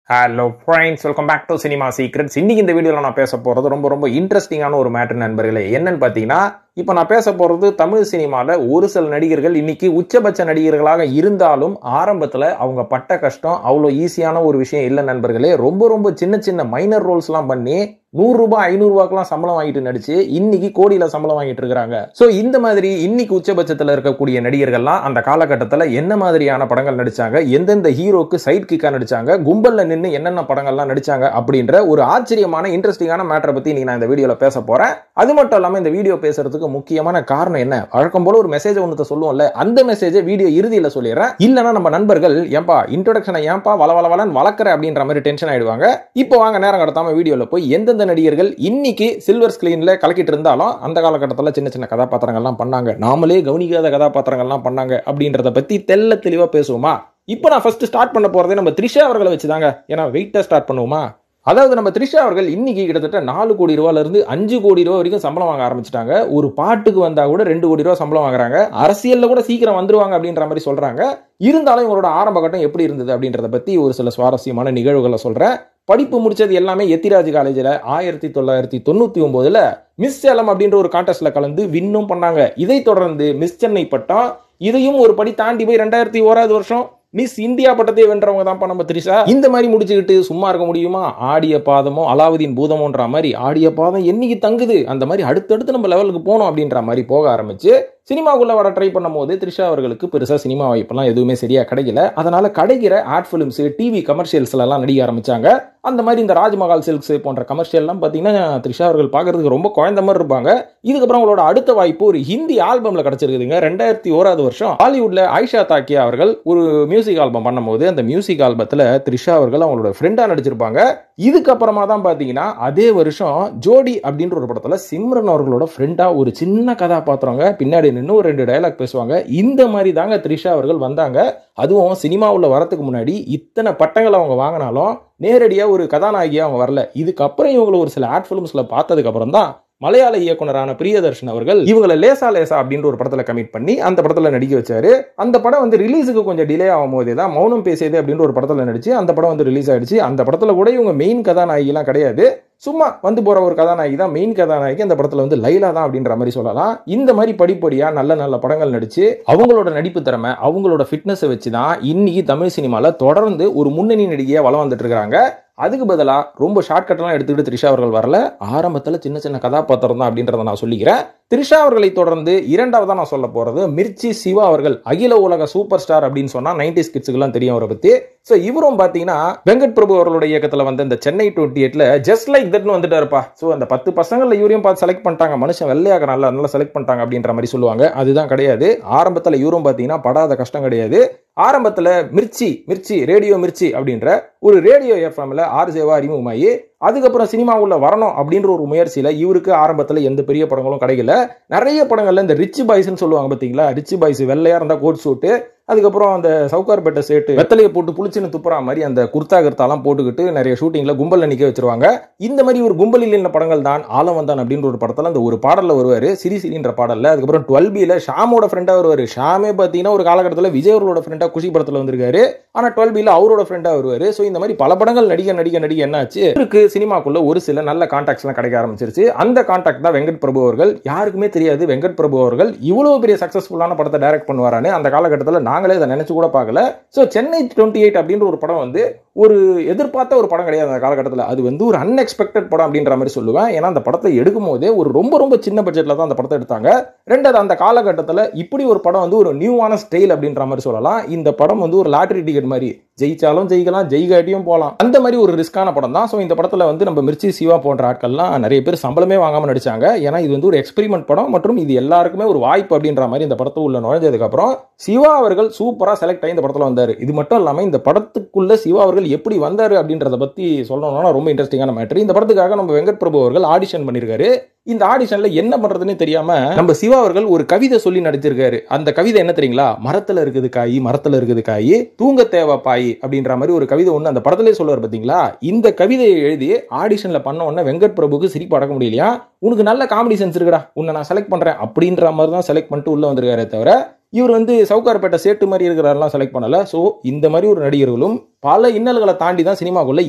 Hello friends, welcome back to cinema secrets. இன்னைக்கு இந்த வீடியோவில் நான் பேச போகிறது ரொம்ப இன்ட்ரெஸ்டிங்கான ஒரு மேட்டர் நண்பர்களே. என்னன்னு பார்த்தீங்கன்னா, இப்போ நான் பேச போகிறது தமிழ் சினிமாவில் ஒரு சில நடிகர்கள் இன்னைக்கு உச்சபட்ச நடிகர்களாக இருந்தாலும் ஆரம்பத்தில் அவங்க பட்ட கஷ்டம் அவ்வளோ ஈஸியான ஒரு விஷயம் இல்லை நண்பர்களே. ரொம்ப சின்ன மைனர் ரோல்ஸ்லாம் பண்ணி ₹100 ₹500 சம்பளம் வாங்கிட்டு நடிச்சு இன்னைக்கு கோடியில சம்பளம் வாங்கிட்டு இருக்காங்க. சோ இந்த மாதிரி இன்னைக்கு உச்சபட்சத்துல இருக்கக்கூடிய நடிகர்கள்லாம் அந்த காலகட்டத்தில் என்ன மாதிரியான படங்கள் நடிச்சாங்க, எந்தெந்த ஹீரோக்கு சைட் கிக்கா நடிச்சாங்க, கும்பல்ல நின்று என்னென்ன படங்கள்லாம் நடிச்சாங்க அப்படின்ற ஒரு ஆச்சரியமான இன்ட்ரெஸ்டிங்கான மேட்டரை பத்தி நீங்க நான் இந்த வீடியோல பேச போறேன். அது மட்டும் இல்லாம இந்த வீடியோ பேசுறதுக்கு முக்கியமான காரணம் என்ன, வழக்கம் போல ஒரு மெசேஜ் ஒன்று சொல்லுவோம்ல, அந்த மெசேஜை வீடியோ இறுதியில சொல்லிடுறேன். இல்லைன்னா நம்ம நண்பர்கள் ஏன்பா இன்ட்ரோடக்ஷனை ஏன்பா வளவளன்னு வளர்க்குற அப்படின்ற மாதிரி டென்ஷன் ஆயிடுவாங்க. இப்போ வாங்க நேரம் கடத்தாம வீடியோல போய் எந்தெந்த நடிகர்கள் இன்னைக்கு சில்வர் ஸ்கிரீன்ல கலக்கிட்டு இருந்தாலும் அந்த காலகட்டத்தில் சின்ன கதாபாத்திரங்கள்லாம் பண்ணாங்க, நாமளே கவனிக்காத கதாபாத்திரங்கள்லாம் பண்ணாங்க அப்படின்றத பத்தி தெல்ல தெளிவா பேசுவோமா? இப்போ நான் ஃபர்ஸ்ட் ஸ்டார்ட் பண்ண போறதே நம்ம த்ரிஷா அவர்களை வச்சுதாங்க. ஏன்னா வெயிட்டா ஸ்டார்ட் பண்ணுவோமா? அதாவது நம்ம த்ரிஷா அவர்கள் இன்னைக்கு கிட்டத்தட்ட ₹4 கோடி இருந்து ₹5 கோடி வரைக்கும் சம்பளம் வாங்க ஆரம்பிச்சிட்டாங்க. ஒரு பாட்டுக்கு வந்தா கூட ₹2 கோடி சம்பளம் வாங்குறாங்க. அரசியல்ல கூட சீக்கிரம் வந்துருவாங்க அப்படின்ற மாதிரி சொல்றாங்க. இருந்தாலும் இவங்களோட ஆரம்ப கட்டம் எப்படி இருந்தது அப்படின்றத பத்தி ஒரு சில சுவாரஸ்யமான நிகழ்வுகளை சொல்றேன். படிப்பு முடிச்சது எல்லாமே எத்திராஜ் காலேஜில் 1999 மிஸ் சேலம் அப்படின்ற ஒரு கான்டெஸ்ட்ல கலந்து வின்னும் பண்ணாங்க. இதை தொடர்ந்து மிஸ் சென்னை பட்டம், இதையும் ஒரு படி தாண்டி போய் 2001 மிஸ் இந்தியா பட்டத்தை வென்றவங்க தான் நம்ம த்ரிஷா. இந்த மாதிரி முடிச்சுக்கிட்டு சும்மா இருக்க முடியுமா? ஆடிய பாதமோ அலாவுதீன் பூதமோன்ற மாதிரி ஆடிய பாதம் என்னைக்கு தங்குது, அந்த மாதிரி அடுத்தடுத்து நம்ம லெவலுக்கு போனோம் அப்படின்ற மாதிரி போக ஆரம்பிச்சு சினிமாக்குள்ள வர ட்ரை பண்ணும் போது த்ரிஷா அவர்களுக்கு பெருசா சினிமா வாய்ப்பெல்லாம் எதுவுமே சரியா கிடைக்கல. அதனால கிடைக்கிற ஆட் பிலிம்ஸ், டிவி கமர்ஷியல்ஸ்ல எல்லாம் நடிக்க ஆரம்பிச்சாங்க. அந்த மாதிரி இந்த ராஜ்மஹால் சில்க்ஸ் போன்ற கமர்ஷியல்லாம் பாத்தீங்கன்னா த்ரிஷா அவர்கள் பாக்குறதுக்கு ரொம்ப குழந்தை மாதிரி இருப்பாங்க. இதுக்கப்புறம் அவங்களோட அடுத்த வாய்ப்பு ஒரு ஹிந்தி ஆல்பம்ல கிடைச்சிருக்குதுங்க. 2001 ஹாலிவுட்ல ஆயிஷா தாக்கியா அவர்கள் ஒரு மியூசிக் ஆல்பம் பண்ணும்போது அந்த மியூசிக் ஆல்பத்துல த்ரிஷா அவர்கள் அவங்களோட ஃப்ரெண்டா நடிச்சிருப்பாங்க. இதுக்கப்புறமா தான் பாத்தீங்கன்னா அதே வருஷம் ஜோடி அப்படின்ற ஒரு படத்துல சிம்ரன் அவர்களோட ஃப்ரெண்டா ஒரு சின்ன கதாபாத்திரங்க, பின்னாடி நின்று ஒரு 2 டயலாக் பேசுவாங்க. இந்த மாதிரி தாங்க த்ரிஷா அவர்கள் வந்தாங்க. அதுவும் சினிமாவுல வரதுக்கு முன்னாடி இத்தனை பட்டங்கள் அவங்க வாங்கினாலும் நேரடியா ஒரு கதாநாயகியா அவங்க வரல. இதுக்கப்புறம் இவங்களை ஒரு சில ஆட் பிலிம்ஸ்ல பார்த்ததுக்கு அப்புறம் தான் மலையாள இயக்குனரான பிரியதர்ஷன் அவர்கள் இவங்களை லேசா அப்படின்ற ஒரு படத்துல கமிட் பண்ணி அந்த படத்துல நடிக்க வச்சாரு. அந்த படம் வந்து ரிலீஸுக்கு கொஞ்சம் டிலே ஆகும் போதே தான் மௌனம் பேசியது அப்படின்ற ஒரு படத்துல நடிச்சு அந்த படம் வந்து ரிலீஸ் ஆயிடுச்சு. அந்த படத்துல கூட இவங்க மெயின் கதாநாயகி எல்லாம் கிடையாது, சும்மா வந்து போற ஒரு கதாநாயகி தான். மெயின் கதாநாயகி அந்த படத்துல வந்து லைலா தான் அப்படின்ற மாதிரி சொல்லலாம். இந்த மாதிரி படிப்படியா நல்ல படங்கள் நடிச்சு அவங்களோட நடிப்பு திறமை, அவங்களோட ஃபிட்னஸ் வச்சுதான் இன்னைக்கு தமிழ் சினிமால தொடர்ந்து ஒரு முன்னணி நடிகையா வளம் வந்துட்டு இருக்காங்க. அதுக்கு பதிலா ரொம்ப ஷார்ட்கட்லாம் எடுத்துக்கிட்டு த்ரிஷா அவர்கள் வரல. ஆரம்பத்தில் சின்ன கதாபாத்திரம் தான் அப்படின்றத நான் சொல்லிக்கிறேன். த்ரிஷா அவர்களை தொடர்ந்து இரண்டாவதா நான் சொல்ல போறது மிர்ச்சி சிவா அவர்கள். அகில உலக சூப்பர் ஸ்டார் அப்படின்னு சொன்னா 90s கிட்ஸுக்குலாம் தெரியும் அவரை பத்தி. சோ இவரும் பாத்தீங்கன்னா வெங்கட் பிரபு அவர்களுடைய இயக்கத்துல வந்த இந்த சென்னை 28ல ஜஸ்ட் லைக் தட்னு வந்துட்டாருப்பா. சோ அந்த 10 பசங்கள்ல இவரையும் பார்த்து செலக்ட் பண்ணிட்டாங்க. மனுஷன் வெள்ளையாக நல்லா செலக்ட் பண்ணிட்டாங்க அப்படின்ற மாதிரி சொல்லுவாங்க. அதுதான் கிடையாது. ஆரம்பத்துல இவரும் பாத்தீங்கன்னா படாத கஷ்டம் கிடையாது. ஆரம்பத்துல மிர்ச்சி ரேடியோ மிர்ச்சி அப்படின்ற ஒரு ரேடியோ எஃப்எம்ல ஆர்ஜேவா அறிமுகமாயி அதுக்கப்புறம் சினிமா உள்ள வரணும் அப்படின்ற ஒரு முயற்சியில இவருக்கு ஆரம்பத்துல எந்த பெரிய படங்களும் கிடைக்கல. நிறைய படங்கள்ல இந்த ரிச் பாய்ஸ்ன்னு சொல்லுவாங்க பாத்தீங்களா, ரிச் பாய்ஸ் வெள்ளையா இருந்தா கோட் சூட்டு, அதுக்கப்புறம் அந்த சவுகார்பேட்டை சேட்டு வெத்தலையை போட்டு புளிச்சுன்னு துப்புற மாதிரி அந்த குர்த்தா கிர்த்தாலாம் போட்டுக்கிட்டு நிறைய ஷூட்டிங்ல கும்பல் நிக்க வச்சிருவாங்க. இந்த மாதிரி ஒரு கும்பலில் இல்ல படங்கள் தான் ஆலம் வந்தான் அப்படின்ற ஒரு படத்துல அந்த ஒரு பாடல்ல வருவாரு, சிரின்ற பாடல்ல. அதுக்கப்புறம் 12Bல ஷாமோட ஃப்ரெண்டா வருவாரு. ஷாமே பாத்தீங்கன்னா ஒரு காலகட்டத்தில் விஜய் அவர்களோட ஃப்ரெண்டா குஷி படத்துல வந்திருக்காரு. ஆனா 12Bல அவரோட ஃப்ரெண்டா வருவாரு. சோ இந்த மாதிரி பல படங்கள் நடிக்க என்னாச்சு, இவருக்கு சினிமாக்குள்ள ஒரு சில நல்ல கான்டாக்ட்ஸ் எல்லாம் கிடைக்க ஆரம்பிச்சிருச்சு. அந்த கான்டாக்ட் தான் வெங்கட் பிரபு அவர்கள். யாருக்குமே தெரியாது வெங்கட் பிரபு அவர்கள் இவ்வளவு பெரிய சக்சஸ்ஃபுல்லான படத்தை டைரக்ட் பண்ணுவாரான்னு. அந்த காலகட்டத்தில் நாங்களே அதை நினைச்சு கூட பார்க்கல. சோ சென்னை 28 அப்படின்ற ஒரு படம் வந்து ஒரு எதிர்பார்த்த ஒரு படம் கிடையாது அந்த காலகட்டத்தில். அது வந்து ஒரு அன்எக்ஸ்பெக்டட் படம் அப்படின்ற மாதிரி சொல்லுவேன். ஏன்னா அந்த படத்தை எடுக்கும் போதே ஒரு ரொம்ப சின்ன பட்ஜெட்ல தான் அந்த படத்தை எடுத்தாங்க. ரெண்டாவது அந்த காலகட்டத்தில் இப்படி ஒரு படம் வந்து ஒரு நியூவான ஸ்டைல் அப்படின்ற மாதிரி சொல்லலாம். இந்த படம் வந்து ஒரு லாட்டரி டிக்கெட் மாதிரி, ஜெயிச்சாலும் ஜெயிக்கலாம், ஜெயிக்காட்டியும் போகலாம், அந்த மாதிரி ஒரு ரிஸ்கான படம் தான். ஸோ இந்த படத்தில் வந்து நம்ம மிர்ச்சி சிவா போன்ற ஆட்கள்லாம் நிறைய பேர் சம்பளமே வாங்காமல் நடிச்சாங்க. ஏன்னா இது வந்து ஒரு எக்ஸ்பெரிமெண்ட் படம் மற்றும் இது எல்லாருக்குமே ஒரு வாய்ப்பு அப்படின்ற மாதிரி இந்த படத்தை உள்ள நுழைஞ்சதுக்கு அப்புறம் சிவா அவர்கள் சூப்பரா செலக்ட் ஆகி இந்த படத்தில் வந்தார். இது மட்டும் இல்லாமல் இந்த படத்துக்குள்ள சிவா அவர்கள் எப்படி வந்தாரு அப்படின்றத பத்தி சொல்லணும்னா ரொம்ப இன்ட்ரெஸ்டிங்கான மேட்டர். இந்த படத்துக்காக நம்ம வெங்கட் பிரபு அவர்கள் ஆடிஷன் பண்ணிருக்காரு. இந்த ஆடிஷன்ல என்ன பண்றதுன்னு தெரியாம நம்ம சிவா அவர்கள் ஒரு கவிதை சொல்லி நடிச்சிருக்காரு. அந்த கவிதை என்ன தெரியுங்களா? மரத்துல இருக்குது காய், தூங்க தேவை பாய் அப்படின்ற மாதிரி ஒரு கவிதை ஒண்ணு அந்த படத்திலே சொல்லுவார் பாத்தீங்களா. இந்த கவிதையை எழுதி ஆடிஷன்ல பண்ண உடனே வெங்கட் பிரபுக்கு சிரிப்பு அடக்க முடியலையா. உனக்கு நல்ல காமெடி சென்ஸ் இருக்குடா, உன்னை நான் செலக்ட் பண்றேன் அப்படின்ற மாதிரி தான் செலக்ட் பண்ணிட்டு உள்ள வந்திருக்காரே தவிர இவர் வந்து சவுகார்பேட்டை சேட்டு மாதிரி இருக்கிறாரெல்லாம் செலக்ட் பண்ணல. ஸோ இந்த மாதிரி ஒரு நடிகர்களும் பல இன்னல்களை தாண்டி தான் சினிமாக்குள்ள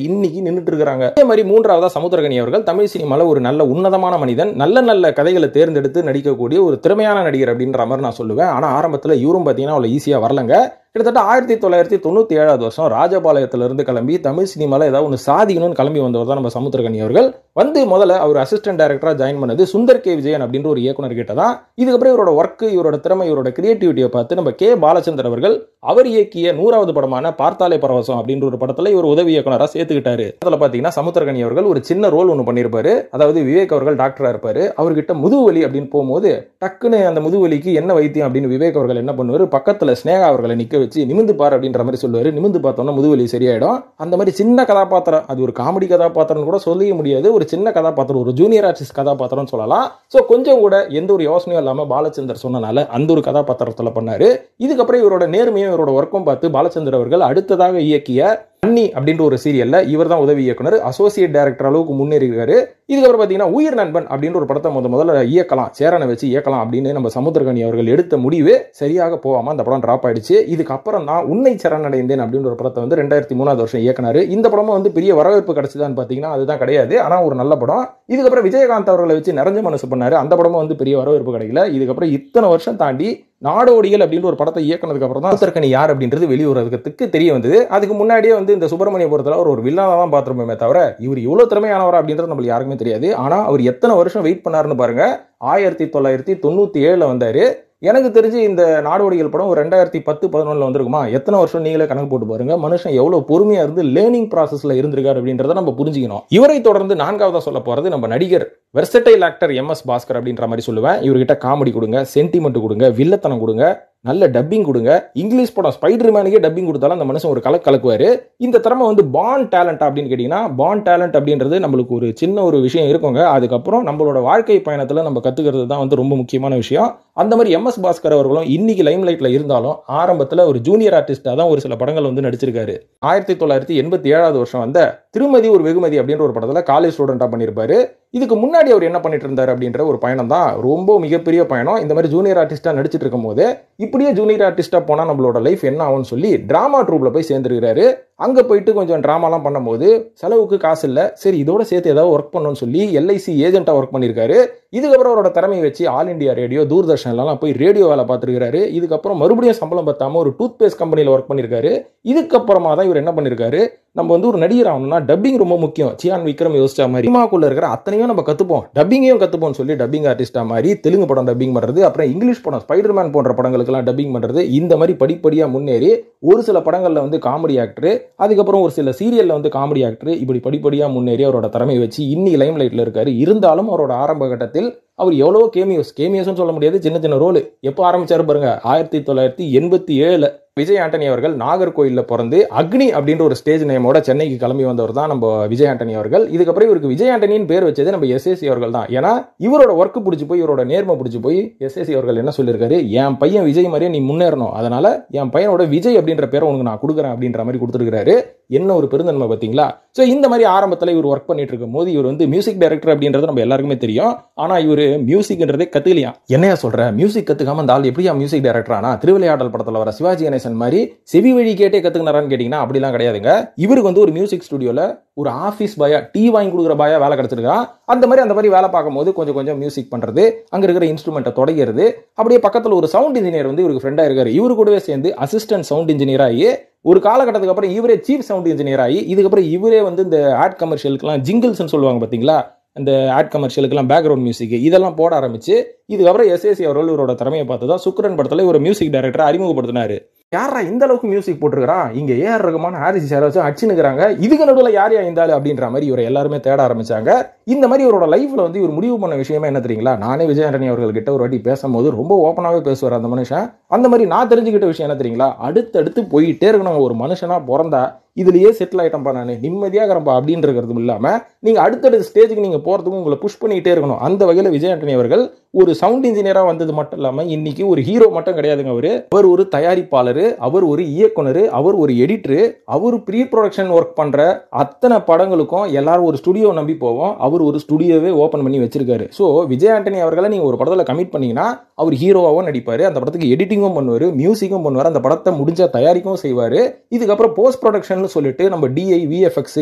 இன்னைக்கு நின்றுட்டு இருக்காங்க. அதே மாதிரி மூன்றாவதா சமுத்திரக்கனி அவர்கள் தமிழ் சினிமால ஒரு நல்ல உன்னதமான மனிதன், நல்ல நல்ல கதைகளை தேர்ந்தெடுத்து நடிக்கக்கூடிய ஒரு திறமையான நடிகர் அப்படின்ற மாதிரி நான் சொல்லுவேன். ஆனா ஆரம்பத்தில் இவரும் பார்த்தீங்கன்னா அவ்வளோ ஈஸியா வரலங்க. கிட்டத்தட்ட 1997 வருஷம் ராஜபாளையத்திலிருந்து கிளம்பி தமிழ் சினிமாவில் ஏதாவது ஒன்று சாதிக்கணும்னு கிளம்பி வந்தவர் தான் நம்ம சமுத்திரக்கனி அவர்கள். வந்து முதல்ல அவர் அசிஸ்டன்ட் டைரக்டராக ஜாயின் பண்ணது சுந்தர் கே விஜயன் அப்படின்ற ஒரு இயக்குனர் கிட்ட தான். இதுக்கப்புறம் இவரோட ஒர்க், இவரோட திறமை, இவரோட கிரியேட்டிவிட்டியை பார்த்து நம்ம கே பாலச்சந்தர் அவர்கள் அவர் இயக்கிய 100வது படமான பார்த்தாலே பரவசம் அப்படின்ற ஒரு படத்தில் இவர் உதவி இயக்குனராக சேர்த்துக்கிட்டாரு. அதில் பார்த்தீங்கன்னா சமுத்திரக்கனி அவர்கள் ஒரு சின்ன ரோல் ஒன்று பண்ணியிருப்பாரு. அதாவது விவேக் அவர்கள் டாக்டராக இருப்பாரு. அவர்கிட்ட முதுகுவலி அப்படின்னு போகும்போது டக்குன்னு அந்த முதுகுவலிக்கு என்ன வைத்தியம் அப்படின்னு விவேக் அவர்கள் என்ன பண்ணுவார், பக்கத்தில் ஸ்னேகா அவர்களை நிற்க வச்சு நிமிந்து பார் அப்படின்ற மாதிரி சொல்லுவாரு. நிமிந்து பார்த்தோம்னா முதுவலி சரியாயிடும். அந்த மாதிரி சின்ன கதாபாத்திரம், அது ஒரு காமெடி கதாபாத்திரம் கூட சொல்ல முடியாது, ஒரு சின்ன கதாபாத்திரம், ஒரு ஜூனியர் ஆர்டிஸ்ட் கதாபாத்திரம் சொல்லலாம். ஸோ கொஞ்சம் கூட எந்த ஒரு யோசனையும் இல்லாமல் பாலச்சந்தர் சொன்னனால அந்த ஒரு கதாபாத்திரத்தில் பண்ணாரு. இதுக்கப்புறம் இவரோட நேர்மையும் இவரோட ஒர்க்கும் பார்த்து பாலச்சந்தர் அவர்கள் அடுத்ததாக இயக்கிய அன்னி அப்படின்ற ஒரு சீரியல்ல இவர் தான் உதவி இயக்குனர், அசோசியேட் டைரக்டர் அளவுக்கு முன்னேறி இருக்காரு. இதுக்கப்புறம் பார்த்தீங்கன்னா உயிர் நண்பன் அப்படின்ற ஒரு படத்தை முதல்ல இயக்கலாம், சேரனை வச்சு இயக்கலாம் அப்படின்னு நம்ம சமுத்திரக்கனி அவர்கள் எடுத்த முடிவு சரியாக போகாம அந்த படம் டிராப் ஆயிடுச்சு. இதுக்கப்புறம் தான் உன்னை சரணடைந்தேன் அப்படின்ற ஒரு படத்தை வந்து 2003 வருஷம் இயக்குனாரு. இந்த படமும் வந்து பெரிய வரவேற்பு கிடைச்சதான்னு பார்த்தீங்கன்னா அதுதான் கிடையாது. ஆனா ஒரு நல்ல படம். இதுக்கப்புறம் விஜயகாந்த் அவர்களை வச்சு நிறைஞ்ச மனசு பண்ணாரு. அந்த படமும் வந்து பெரிய வரவேற்பு கிடைக்கல. இதுக்கப்புறம் இத்தனை வருஷம் தாண்டி நாடோடிகள் அப்படின்ற ஒரு படத்தை இயக்குனதுக்கு அப்புறம் தான் சமுத்திரக்கனி யார் அப்படின்றது வெளியுறதுக்கு தெரிய வந்தது. அதுக்கு முன்னாடியே வந்து இந்த சுப்பிரமணியபுரத்தில் ஒரு வில்லனா தான் பார்த்துருப்போமே தவிர இவர் இவ்வளவு திறமையானவரா அப்படின்றது நம்மளுக்கு யாருக்குமே தெரியாது. ஆனா அவர் எத்தனை வருஷம் வெயிட் பண்ணாருன்னு பாருங்க. 1997 வந்தாரு. எனக்கு தெரிஞ்சு இந்த நாடோடிகள் படம் ஒரு 2010-11 வந்திருக்குமா? எத்தனை வருஷம் நீங்களே கணக்கு போட்டு பாருங்க. மனுஷன் எவ்வளவு பொறுமையா இருந்து லேர்னிங் ப்ராசஸ்ல இருந்திருக்காரு அப்படின்றத நம்ம புரிஞ்சுக்கணும். இவரை தொடர்ந்து நான்காவதா சொல்ல போறது நம்ம நடிகர் வெர்சடைல் ஆக்டர் MS பாஸ்கர் அப்படின்ற மாதிரி சொல்லுவேன். இவர்கிட்ட காமெடி கொடுங்க, சென்டிமெண்ட் கொடுங்க, வில்லத்தனம் கொடுங்க, நல்ல டப்பிங் கொடுங்க. இங்கிலீஷ் படம் ஸ்பைடர்மேனுக்கே டப்பிங் கொடுத்தாலும் அந்த மனுஷன் ஒரு கலக்குவாரு. இந்த திறமை வந்து பான் டேலண்ட் அப்படின்னு கேட்டீங்கன்னா, பான் டேலண்ட் அப்படின்றது நம்மளுக்கு ஒரு சின்ன ஒரு விஷயம் இருக்குங்க. அதுக்கப்புறம் நம்மளோட வாழ்க்கை பயணத்துல நம்ம கத்துக்கிறது தான் வந்து ரொம்ப முக்கியமான விஷயம். அந்த மாதிரி MS பாஸ்கர் அவர்களும் இன்னைக்கு லைம் லைட்ல இருந்தாலும் ஆரம்பத்தில் ஒரு ஜூனியர் ஆர்டிஸ்டா தான் ஒரு சில படங்கள் வந்து நடிச்சிருக்காரு. 1987 வருஷம் வந்த திருமதி ஒரு வெகுமதி அப்படின்ற ஒரு படத்துல காலேஜ் ஸ்டூடெண்டா பண்ணியிருப்பாரு. இதுக்கு முன்னாடி அவர் என்ன பண்ணிட்டு இருந்தாரு அப்படின்ற ஒரு பயணம் தான் ரொம்ப மிகப்பெரிய பயணம். இந்த மாதிரி ஜூனியர் ஆர்டிஸ்டா நடிச்சிட்டு இருக்கும் போது இப்படியே ஜூனியர் ஆர்டிஸ்டா போனா நம்மளோட லைஃப் என்ன ஆகும்னு சொல்லி டிராமா ட்ரூப்ல போய் சேர்ந்துருக்காரு. அங்க போயிட்டு கொஞ்சம் டிராமாலாம் பண்ணும்போது செலவுக்கு காசு இல்லை, சரி இதோட சேர்த்து ஏதாவது ஒர்க் பண்ணணும்னு சொல்லி LIC ஏஜென்ட்டா ஒர்க் பண்ணியிருக்காரு. இதுக்கப்புறம் அவரோட திறமையை வச்சு ஆல் இண்டியா ரேடியோ, தூர்தர்ஷன்லாம் போய் ரேடியோ வேலை பார்த்துருக்காரு. இதுக்கப்புறம் மறுபடியும் சம்பளம் பத்தாம ஒரு டூத் பேஸ்ட் கம்பெனியில் ஒர்க் பண்ணியிருக்காரு. இதுக்கப்புறமா தான் இவர் என்ன பண்ணியிருக்காரு, நம்ம வந்து ஒரு நடிகர் ஆகணும்னா டப்பிங் ரொம்ப முக்கியம். சியான் விக்ரம் யோசிச்ச மாதிரி சினிமாக்குள்ள இருக்கிற அத்தனையும் நம்ம கத்துப்போம், டப்பிங்கையும் கத்துப்போம்னு சொல்லி டப்பிங் ஆர்டிஸ்டா மாதிரி தெலுங்கு படம் டப்பிங் பண்றது, அப்புறம் இங்கிலீஷ் படம் ஸ்பைடர்மேன் போன்ற படங்களுக்கெல்லாம் டப்பிங் பண்றது, இந்த மாதிரி படிப்படியா முன்னேறி ஒரு சில படங்கள்ல வந்து காமெடி ஆக்டர், அதுக்கப்புறம் ஒரு சில சீரியல்ல வந்து காமெடி ஆக்டர், இப்படி படிப்படியா முன்னேறி அவரோட திறமையை வச்சு இன்னைக்கு லைம் லைட்ல இருக்காரு. இருந்தாலும் அவரோட ஆரம்ப கட்டத்தில் அவர் எவ்வளவோ கேமியோஸ் சொல்ல முடியாது, சின்ன சின்ன ரோல். எப்போ ஆரம்பிச்சாரு பாருங்க, 1987 விஜய் ஆண்டனி அவர்கள் நாகர்கோயில்ல பிறந்து அக்னி அப்படின்ற ஒரு ஸ்டேஜ் நேமோட சென்னைக்கு கிளம்பி வந்தவர் தான் நம்ம விஜய் ஆண்டனி அவர்கள். இதுக்கப்புறம் இவருக்கு விஜய் ஆண்டனின்னு பேர் வச்சது நம்ம SSC அவர்கள் தான். ஏன்னா இவரோட ஒர்க் பிடிச்சி போய், இவரோட நேர்மை பிடிச்சி போய் SSC அவர்கள் என்ன சொல்லியிருக்காரு, என் பையன் விஜய் மாதிரியே நீ முன்னேறணும், அதனால என் பையனோட விஜய் அப்படின்ற பேரை உனக்கு நான் கொடுக்குறேன் அப்படின்ற மாதிரி கொடுத்துருக்காரு. என்ன ஒரு பெருந்தன்மை பார்த்தீங்களா? ஸோ இந்த மாதிரி ஆரம்பத்தில் இவர் ஒர்க் பண்ணிட்டு இருக்கும் போது இவர் வந்து மியூசிக் டைரக்டர் அப்படின்றது நம்ம எல்லாருக்குமே தெரியும். ஆனா இவர் மியூசிக்ன்றதே கத்துக்கலையா. என்னையா சொல்ற, மியூசிக் கத்துக்காம அந்த ஆள் எப்படியா மியூசிக் டைரக்டர் ஆனா? திருவிளையாடல் படத்துல வர சிவாஜி கணேசன் மாதிரி செவி வழி கேட்டே கத்துக்கினாரான்னு கேட்டீங்கன்னா அப்படிலாம் கிடையாதுங்க. இவருக்கு வந்து ஒரு மியூசிக் ஸ்டுடியோல ஒரு ஆபீஸ் பாயா, டீ வாங்கி கொடுக்குற பாயா வேலை கிடைச்சிருக்கா. அந்த மாதிரி வேலை பார்க்கும்போது கொஞ்சம் கொஞ்சம் மியூசிக் பண்றது, அங்க இருக்கிற இன்ஸ்ட்ருமெண்ட்டை தொடங்கிறது, அப்படியே பக்கத்தில் ஒரு சவுண்ட் இன்ஜினியர் வந்து இவருக்கு ஃப்ரெண்டா இருக்காரு. இவரு கூடவே சேர்ந்து அசிஸ்டன்ட் சவுண்ட் இன்ஜினியர் ஆகி ஒரு காலகட்டத்துக்கு அப்புறம் இவரே சீஃப் சவுண்ட் இன்ஜினியர் ஆகி, இதுக்கப்புறம் இவரே வந்து இந்த ஆட் கமர்ஷியலுக்குலாம் ஜிங்கிள்ஸ்னு சொல்லுவாங்க பார்த்தீங்களா, இந்த ஆட் கமர்ஷியலுக்குலாம் பேக்ரவுண்ட் மியூசிக் இதெல்லாம் போட ஆரம்பிச்சு, இதுக்கப்புறம் SSC அவர்கள் இவரோட திறமையை பார்த்து தான் சுக்ரன் படத்தில் ஒரு மியூசிக் டைரக்டரை அறிமுகப்படுத்தினாரு. யாரா இந்த அளவுக்கு மியூசிக் போட்டுருக்கா, இங்க AR ரகுமான், ஹாரிஸ் ஜெயராஜ் அடிச்சுனுக்குறாங்க, இதுக்கு நடுவில் யாரையா இருந்தாலும் அப்படின்ற மாதிரி இவரை எல்லாருமே தேட ஆரம்பிச்சாங்க. இந்த மாதிரி இவரோட லைஃப்ல வந்து இவர் முடிவு பண்ண விஷயமே என்ன தெரியுங்களா? நானே விஜய் ஆண்டனி அவர்கள் கிட்ட ஒரு வாட்டி பேசும்போது ரொம்ப ஓப்பனாகவே பேசுவார் அந்த மனுஷன். அந்த மாதிரி நான் தெரிஞ்சுக்கிட்ட விஷயம் என்ன தெரியுங்களா, அடுத்தடுத்து போயிட்டே இருக்கணும். ஒரு மனுஷனா பிறந்தா இதுலயே செட்டில் ஆயிட்டம்பா, நான் நிம்மதியாக இருக்கிறப்பா அப்படின்றது இல்லாம நீங்க அடுத்தடுத்த ஸ்டேஜுக்கு நீங்க போறதுக்கு உங்களை புஷ் பண்ணிட்டே இருக்கணும். அந்த வகையில் விஜய் ஆண்டனி அவர்கள் ஒரு சவுண்ட் இன்ஜினியரா வந்தது மட்டும் இல்லாம இன்னைக்கு ஒரு ஹீரோ மட்டும் கிடையாதுங்க. அவர் ஒரு தயாரிப்பாளர், அவர் ஒரு இயக்குனர், அவர் ஒரு எடிட்டர், அவர் ப்ரீ ப்ரொடக்ஷன் ஒர்க் பண்ற அத்தனை படங்களுக்கும் எல்லாரும் ஒரு ஸ்டுடியோ நம்பி போவோம். அவர் ஒரு ஸ்டுடியோவே ஓபன் பண்ணி வச்சிருக்காரு. ஸோ விஜய் ஆண்டனி அவர்களை நீங்க ஒரு படத்தில் கமிட் பண்ணீங்கன்னா அவர் ஹீரோவாகவும் நடிப்பாரு, அந்த படத்துக்கு எடிட்டிங்கும் பண்ணுவாரு, மியூசிக்கும் பண்ணுவார், அந்த படத்தை முடிஞ்சா தயாரிக்கவும் செய்வாரு. இதுக்கப்புறம் போஸ்ட் ப்ரொடக்ஷன் ஸ்டுடியோன்னு சொல்லிட்டு நம்ம டிஐ, விஎஃப்எக்ஸ்,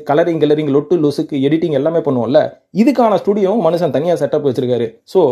கலரிங் லொட்டு லொசுக்கு எடிட்டிங் எல்லாமே பண்ணுவோம்ல, இதுக்கான ஸ்டுடியோ மனுஷன் தனியா செட்டப் வச்சிருக்காரு. ஸோ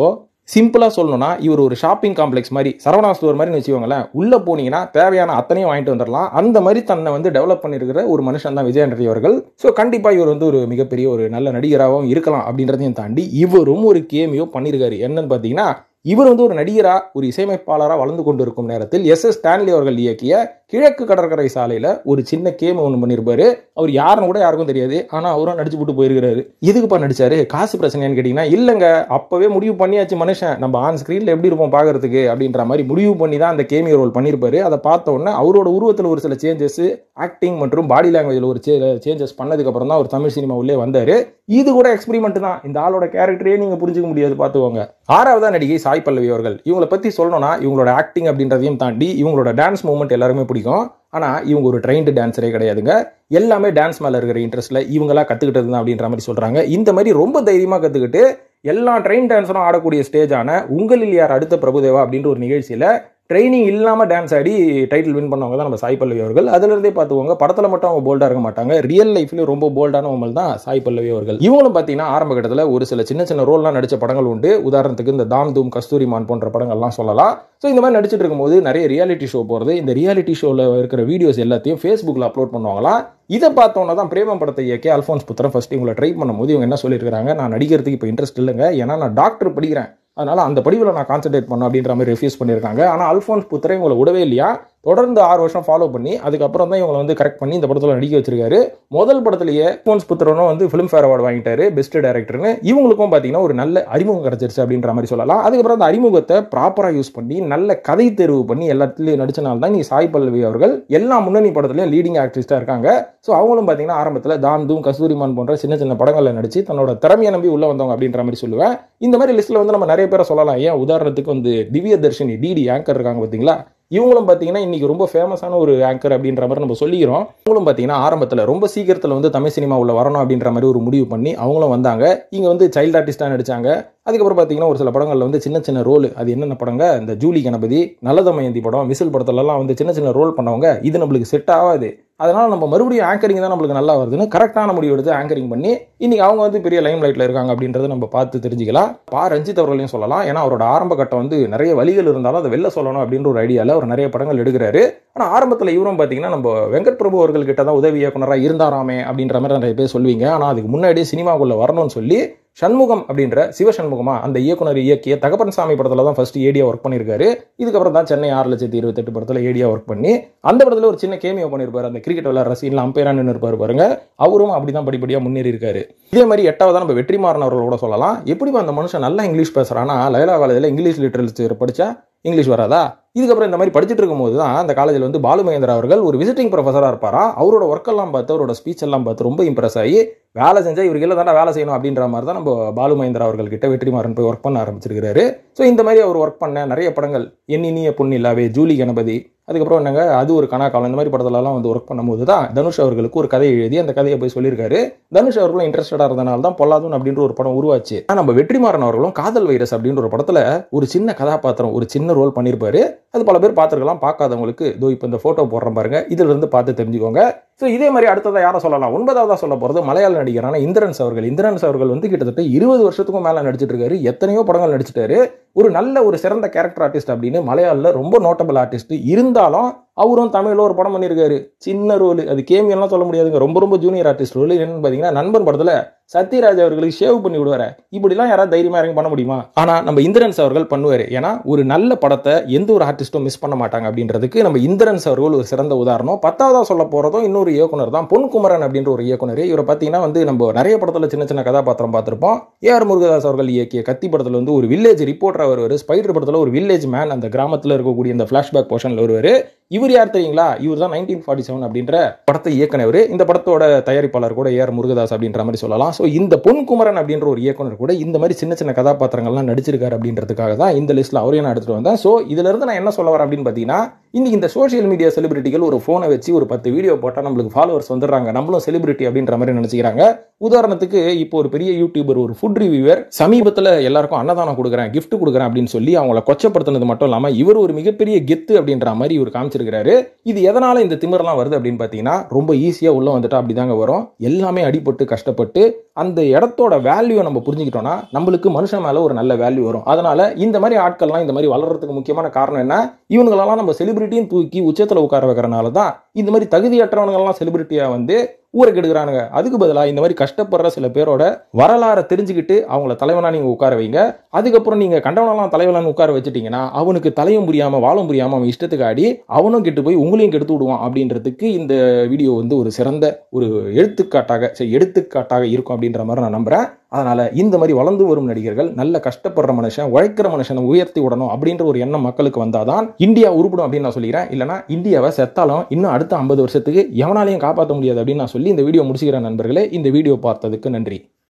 சிம்பிளா சொல்லணும்னா இவர் ஒரு ஷாப்பிங் காம்ப்ளெக்ஸ் மாதிரி, சரவணா ஸ்டோர் மாதிரி வச்சுக்கோங்களேன். உள்ள போனீங்கன்னா தேவையான அத்தனையும் வாங்கிட்டு வந்துடலாம். அந்த மாதிரி தன்னை வந்து டெவலப் பண்ணிருக்கிற ஒரு மனுஷன் தான் விஜய் ஆண்டனி அவர்கள். ஸோ கண்டிப்பா இவர் வந்து ஒரு மிகப்பெரிய ஒரு நல்ல நடிகராகவும் இருக்கலாம் அப்படின்றதையும் தாண்டி இவரும் ஒரு கேமியோ பண்ணியிருக்காரு. என்னன்னு பார்த்தீங்கன்னா, இவர் வந்து ஒரு நடிகரா, ஒரு இசையமைப்பாளரா வளர்ந்து கொண்டிருக்கும் நேரத்தில் எஸ்.எஸ். ஸ்டான்லி அவர்கள் இயக்கிய கிழக்கு கடற்கரை சாலையில ஒரு சின்ன கேம் ஒன்று பண்ணியிருப்பாரு. அவர் யாருன்னு கூட யாருக்கும் தெரியாது. ஆனா அவரும் நடிச்சு போட்டு போயிருக்காரு. எதுக்குப்பா நடிச்சாரு? காசு பிரச்சனைன்னு கேட்டீங்கன்னா, இல்லங்க, அப்பவே முடிவு பண்ணியாச்சு மனுஷன், நம்ம ஆன் ஸ்கிரீன்ல எப்படி இருப்போம் பாக்குறதுக்கு அப்படின்ற மாதிரி முடிவு பண்ணி தான் அந்த கேமியோ ரோல் பண்ணியிருப்பாரு. அதை பார்த்த உடனே அவரோட உருவத்தில் ஒரு சில சேஞ்சஸ், ஆக்டிங் மற்றும் பாடி லாங்குவேஜ்ல ஒரு சேஞ்சஸ் பண்ணதுக்கு அப்புறம் தான் அவர் தமிழ் சினிமா உள்ளே வந்தாரு. இது கூட எக்ஸ்பெரிமெண்ட் தான். இந்த ஆளோட கேரக்டரே நீங்க புரிஞ்சுக்க முடியாது, பார்த்துக்கோங்க. ஆறாவதா நடிகை சாய் பல்லவி அவர்கள். இவங்களை பத்தி சொல்லணும்னா, இவங்களோட ஆக்டிங் அப்படின்றதையும் தாண்டி இவங்களோட டான்ஸ் மூவ்மெண்ட் எல்லாருமே பிடிக்கும். ஆனா இவங்க ஒரு ட்ரெயின்டு டான்ஸரே கிடையாதுங்க. எல்லாமே டான்ஸ் மேல இருக்கிற இன்ட்ரெஸ்ட்ல இவங்களா கத்துக்கிட்டது தான் அப்படின்ற மாதிரி சொல்றாங்க. இந்த மாதிரி ரொம்ப தைரியமா கத்துக்கிட்டு எல்லா ட்ரெயின் டான்ஸரும் ஆடக்கூடிய ஸ்டேஜான உங்களில் யார் அடுத்த பிரபுதேவா அப்படின்ற ஒரு நிகழ்ச்சியில ட்ரைனிங் இல்லாம டான்ஸ் ஆடி டைட்டில் வின் பண்ணவங்க தான் நம்ம சாய் பல்லவி அவர்கள். அதுல இருந்தே பார்த்துக்கோங்க, படத்துல மட்டும் அவங்க போல்டா இருக்க மாட்டாங்க, ரியல் லைஃப்லயும் ரொம்ப போல்டான உமல் தான் சாய் பல்லவி அவர்கள். இவங்களும் பாத்தீங்கன்னா ஆரம்ப கட்டத்துல ஒரு சில சின்ன சின்ன ரோல்லாம் நடிச்ச படங்கள் உண்டு. உதாரணத்துக்கு இந்த தாம் தூம், கஸ்தூரிமான் போன்ற படங்கள்லாம் சொல்லலாம். ஸோ இந்த மாதிரி நடிச்சிட்டு இருக்கும்போது நிறைய ரியாலிட்டி ஷோ போறது, இந்த ரியாலிட்டி ஷோல இருக்கிற வீடியோஸ் எல்லாத்தையும் ஃபேஸ்புக்ல அப்லோட் பண்ணுவாங்களாம். இதை பார்த்தோன்னா தான் பிரேமம் படத்தை இயக்கி அல்ஃபோன்ஸ் புத்திரன் ஃபர்ஸ்ட் இவங்களை ட்ரை பண்ணும்போது இவங்க என்ன சொல்லியிருக்காங்க, நான் நடிக்கிறதுக்கு இப்போ இன்ட்ரெஸ்ட் இல்லைங்க, ஏன்னா நான் டாக்டர் படிக்கிறேன், அதனால அந்த படிவில் நான் கான்சென்ட்ரேட் பண்ண அப்படின்ற மாதிரி ரெஃப்யூஸ் பண்ணியிருக்காங்க. ஆனால் அல்ஃபோன்ஸ் புத்திரன் இவங்களை விடவே இல்லையா, தொடர்ந்து 6 வருஷம் ஃபாலோ பண்ணி அதுக்கப்புறம் தான் இவங்களை வந்து கரெக்ட் பண்ணி இந்த படத்தில் நடிக்க வச்சிருக்காரு. முதல் படத்திலேயே அல்ஃபோன்ஸ் புத்திரனும் வந்து ஃபிலிம்ஃபேர் அவார்டு வாங்கிட்டாரு பெஸ்ட் டைரக்டர்னு. இவங்களுக்கும் பார்த்தீங்கன்னா ஒரு நல்ல அறிமுகம் கிடைச்சிருச்சு அப்படின்ற மாதிரி சொல்லலாம். அதுக்கப்புறம் அந்த அறிமுகத்தை ப்ராப்பராக யூஸ் பண்ணி நல்ல கதை தேர்வு பண்ணி எல்லாத்துலேயும் நடிச்சனால தான் நீ சாய் பல்லவி அவர்கள் எல்லா முன்னணி படத்துலையும் லீடிங் ஆக்ட்ரிஸ்டாக இருக்காங்க. ஸோ அவங்களும் பார்த்தீங்கன்னா ஆரம்பத்தில் தாம் தூம், கஸ்தூரிமான் போன்ற சின்ன சின்ன படங்களில் நடிச்சு தன்னோட திறமையை நம்பி உள்ள வந்தவங்க அப்படின்ற மாதிரி சொல்லுவேன். இந்த மாதிரி லிஸ்ட்டில் வந்து நம்ம நிறைய பேரை சொல்லலாம். ஏன் உதாரணத்துக்கு வந்து திவ்ய தர்ஷினி டிடி ஆங்கர் இருக்காங்க பார்த்தீங்களா, இவங்களும் பார்த்தீங்கன்னா இன்னைக்கு ரொம்ப ஃபேமஸான ஒரு ஆங்கர் அப்படின்ற மாதிரி நம்ம சொல்லிக்கிறோம். அவங்களும் பார்த்தீங்கன்னா ஆரம்பத்தில் ரொம்ப சீக்கிரத்தில் வந்து தமிழ் சினிமா உள்ள வரணும் அப்படின்ற மாதிரி ஒரு முடிவு பண்ணி அவங்களும் வந்தாங்க. இங்கே வந்து சைல்டு ஆர்டிஸ்டாக நடிச்சாங்க. அதுக்கப்புறம் பார்த்தீங்கன்னா ஒரு சில படங்களில் வந்து சின்ன சின்ன ரோல், அது என்னென்ன படங்க, இந்த ஜூலி கணபதி, நல்லதமயந்தி படம், விசில் படத்துலலாம் வந்து சின்ன சின்ன ரோல் பண்ணவங்க. இது நம்மளுக்கு செட் ஆகாது, அதனால நம்ம மறுபடியும் ஆங்கரிங் தான் நம்மளுக்கு நல்லா வருதுன்னு கரெக்டான முடிவு எடுத்து ஆங்கரிங் பண்ணி இன்னைக்கு அவங்க வந்து பெரிய லைம் லைட்ல இருக்காங்க அப்படின்றத நம்ம பார்த்து தெரிஞ்சுக்கலாம். ரஞ்சித் அவர்களையும் சொல்லலாம். ஏன்னா அவரோட ஆரம்ப கட்டம் வந்து நிறைய வழிகள் இருந்தாலும் அதை வெளில சொல்லணும் அப்படின்ற ஒரு ஐடியாவில் அவர் நிறைய படங்கள் எடுக்கிறாரு. ஆனால் ஆரம்பத்தில் இவரும் பார்த்தீங்கன்னா நம்ம வெங்கட் பிரபு அவர்கள் கிட்ட தான் உதவி இயக்குனராக இருந்தாராமே அப்படின்ற மாதிரி நிறைய பேர் சொல்லுவீங்க. ஆனால் அதுக்கு முன்னாடியே சினிமாக்குள்ள வரணும்னு சொல்லி சண்முகம் அப்படின்ற சிவசண்முகமா அந்த இயக்குனர் இயக்கிய தகப்பன் சாமி படத்துல தான் ஃபர்ஸ்ட் ஏடியா ஒர்க் பண்ணியிருக்காரு. இதுக்கப்புறம் தான் சென்னை 6,28,000 படத்துல ஏடியா ஒர்க் பண்ணி அந்த படத்துல ஒரு சின்ன கேமியோ பண்ணியிருப்பாரு. அந்த கிரிக்கெட் விளையாடுற சீன்ல அம்பையரான்னு இருப்பாரு பாருங்க, அவரும் அப்படிதான் படிப்படியா முன்னேறி இருக்காரு. இதே மாதிரி 8வது நம்ம வெற்றிமாறன் அவர்களோட சொல்லலாம். எப்படி அந்த மனுஷன் நல்லா இங்கிலீஷ் பேசுறானா, லயோலா காலேஜில் இங்கிலீஷ் லிட்டரேச்சர் படிச்சா இங்கிலீஷ் வராதா? இதுக்கப்புறம் இந்த மாதிரி படிச்சுட்டு இருக்கும்போது தான் அந்த காலேஜில் வந்து பாலு மகேந்திரா அவர்கள் ஒரு விசிட்டிங் ப்ரொஃபஸராக இருப்பாரா. அவரோட ஒர்க் எல்லாம் பார்த்து, அவரோட ஸ்பீச் எல்லாம் பார்த்து ரொம்ப இம்ப்ரெஸ் ஆகி வேலை செஞ்சா இவருக்கு இல்லை தானே வேலை செய்யணும் அப்படின்ற மாதிரி தான் நம்ம பாலு மகேந்திரா அவர்கள் கிட்ட வெற்றிமாறன் போய் ஒர்க் பண்ண ஆரம்பிச்சிருக்காரு. ஸோ இந்த மாதிரி அவர் ஒர்க் பண்ண நிறைய படங்கள், எண்ணினிய பொன்னிலாவே, ஜூலி கணபதி, அதுக்கப்புறம் என்னங்க அது ஒரு கனாக்காலம், இந்த மாதிரி படத்துலலாம் வந்து ஒர்க் பண்ணும்போது தான் தனுஷ் அவர்களுக்கு ஒரு கதையை எழுதி அந்த கதையை போய் சொல்லியிருக்காரு. தனுஷ் அவர்களும் இன்ட்ரெஸ்டடாக இருந்தனால தான் பொல்லாதூன் அப்படின்ற ஒரு படம் உருவாச்சு. நம்ம வெற்றிமாறன் அவர்களும் காதல் வைரஸ் அப்படின்ற ஒரு படத்துல ஒரு சின்ன கதாபாத்திரம், ஒரு சின்ன ரோல் பண்ணியிருப்பாரு. அது பல பேர் பார்த்துருக்கலாம். பார்க்காதவங்களுக்கு இதோ இப்போ இந்த போட்டோ போடுறேன் பாருங்க, இதுல இருந்து பார்த்து தெரிஞ்சுக்கோங்க. ஸோ இதே மாதிரி அடுத்ததாக யாரை சொல்லலாம், 9வதா சொல்ல போகிறது மலையாள நடிகரான இந்திரன்ஸ் அவர்கள். இந்திரன்ஸ் அவர்கள் வந்து கிட்டத்தட்ட 20 வருஷத்துக்கும் மேலே நடிச்சிட்டு இருக்காரு. எத்தனையோ படங்கள் நடிச்சிட்டாரு. ஒரு நல்ல ஒரு சிறந்த கேரக்டர் ஆர்டிஸ்ட் அப்படின்னு மலையாளில் ரொம்ப நோட்டபிள் ஆர்டிஸ்ட். இருந்தாலும் அவரும் தமிழில் ஒரு படம் பண்ணியிருக்காரு, சின்ன ரோல். அது கேமியெல்லாம் சொல்ல முடியாதுங்க, ரொம்ப ரொம்ப ஜூனியர் ஆர்டிஸ்ட் ரோல். என்னன்னு பார்த்தீங்கன்னா நண்பன் படத்தில் சத்யராஜ் அவர்களுக்கு ஷேவ் பண்ணி விடுவாரு. இப்படிலாம் யாராவது தைரியமா இறங்கி பண்ண முடியுமா? ஆனா நம்ம இந்திரன்ஸ் அவர்கள் பண்ணுவாரு. ஏன்னா ஒரு நல்ல படத்தை எந்த ஒரு ஆர்டிஸ்டும் மிஸ் பண்ண மாட்டாங்க அப்படின்றதுக்கு நம்ம இந்திரன்ஸ் அவர்கள் ஒரு சிறந்த உதாரணம். 10வதா சொல்ல போறதும் இன்னொரு இயக்குனர் தான், பொன்குமரன் அப்படின்ற ஒரு இயக்குனர். இவரை பார்த்தீங்கன்னா வந்து நம்ம நிறைய படத்துல சின்ன சின்ன கதாபாத்திரம் பார்த்திருப்போம். ஏஆர் முருகதாஸ் அவர்கள் இயக்கிய கத்தி படத்துல வந்து ஒரு வில்லேஜ் ரிப்போர்ட்டரா வருவாரு. ஸ்பைடர் படத்துல ஒரு வில்லேஜ் மேன், அந்த கிராமத்துல இருக்கக்கூடிய இந்த பிளாஷ்பேக் போர்ஷன்ல வருவாரு. இவர் யார் தெரியுங்களா? இவர் தான் 1947 அப்படின்ற படத்தை இயக்குனவர். இந்த படத்தோட தயாரிப்பாளர் கூட ஏஆர் முருகதாஸ் அப்படின்ற மாதிரி சொல்லலாம். ஸோ இந்த பொன்குமரன் அப்படின்ற ஒரு இயக்குனர் கூட இந்த மாதிரி சின்ன சின்ன கதாபாத்திரங்கள்லாம் நடிச்சிருக்காரு அப்படின்றதுக்காக தான் இந்த லிஸ்ட்ல அவரையும் நான் எடுத்துட்டு வந்தேன். ஸோ இதுல இருந்து நான் என்ன சொல்ல வரேன் அப்படின்னு பார்த்தீங்கன்னா, இன்னைக்கு இந்த சோஷியல் மீடியா செலிபிரிட்டிகள் ஒரு போனை வச்சு ஒரு 10 வீடியோ போட்டா நம்மளுக்கு ஃபாலோவர்ஸ் வந்துடுறாங்க, நம்மளும் செலிபிரிட்டி அப்படின்ற மாதிரி நினைச்சுக்கிறாங்க. உதாரணத்துக்கு இப்போ ஒரு பெரிய யூடியூபர், ஒரு ஃபுட் ரிவ்யூவர் சமீபத்தில் எல்லாருக்கும் அன்னதானம் கொடுக்குறேன், கிஃப்ட் கொடுக்குறேன் அப்படின்னு சொல்லி அவங்கள கொச்சப்படுத்தினது மட்டும் இல்லாமல் இவர் ஒரு மிகப்பெரிய கெத்து அப்படின்ற மாதிரி இவர் காமிச்சிருக்கிறாரு. இது எதனால இந்த திமிரெல்லாம் வருது அப்படின்னு பார்த்தீங்கன்னா, ரொம்ப ஈஸியா உள்ள வந்துட்டா அப்படிதாங்க வரும். எல்லாமே அடிபட்டு கஷ்டப்பட்டு அந்த இடத்தோட வேல்யூ நம்ம புரிஞ்சுக்கிட்டோம்னா நம்மளுக்கு மனுஷன் மேல ஒரு நல்ல வேல்யூ வரும். அதனால இந்த மாதிரி ஆட்கள்லாம் இந்த மாதிரி வளர்றதுக்கு முக்கியமான காரணம் என்ன, இவங்களெல்லாம் நம்ம செலிபிரிட்டின்னு தூக்கி உச்சத்துல உட்கார வைக்கிறனால தான் இந்த மாதிரி தகுதியற்றவங்கெல்லாம் செலிபிரிட்டியா வந்து ஊருக்கு எடுக்கிறானுங்க. அதுக்கு பதிலாக இந்த மாதிரி கஷ்டப்படுற சில பேரோட வரலாறை தெரிஞ்சுக்கிட்டு அவங்கள தலைவனா நீங்க உட்கார வைங்க. அதுக்கப்புறம் நீங்க கண்டவனெல்லாம் தலைவனான்னு உட்கார வச்சுட்டீங்கன்னா அவனுக்கு தலையும் புரியாம வாழும் புரியாம அவன் இஷ்டத்துக்கு ஆடி அவனும் கெட்டு போய் உங்களையும் கெடுத்து விடுவான். அப்படின்றதுக்கு இந்த வீடியோ வந்து ஒரு சிறந்த ஒரு எடுத்துக்காட்டாக இருக்கும் அப்படின்ற மாதிரி நான் நம்புறேன். அதனால இந்த மாதிரி வளர்ந்து வரும் நடிகர்கள் நல்ல கஷ்டப்படுற மனுஷன், உழைக்கிற மனுஷனை உயர்த்தி விடணும் அப்படின்ற ஒரு எண்ணம் மக்களுக்கு வந்தாதான் இந்தியா உருப்படும் அப்படின்னு நான் சொல்லிக்கிறேன். இல்லைனா இந்தியாவை செத்தாலும் இன்னும் அடுத்த 50 வருஷத்துக்கு எவனாலையும் காப்பாற்ற முடியாது அப்படின்னு நான் சொல்லி இந்த வீடியோ முடிச்சுக்கிறேன். நண்பர்களே, இந்த வீடியோ பார்த்ததுக்கு நன்றி.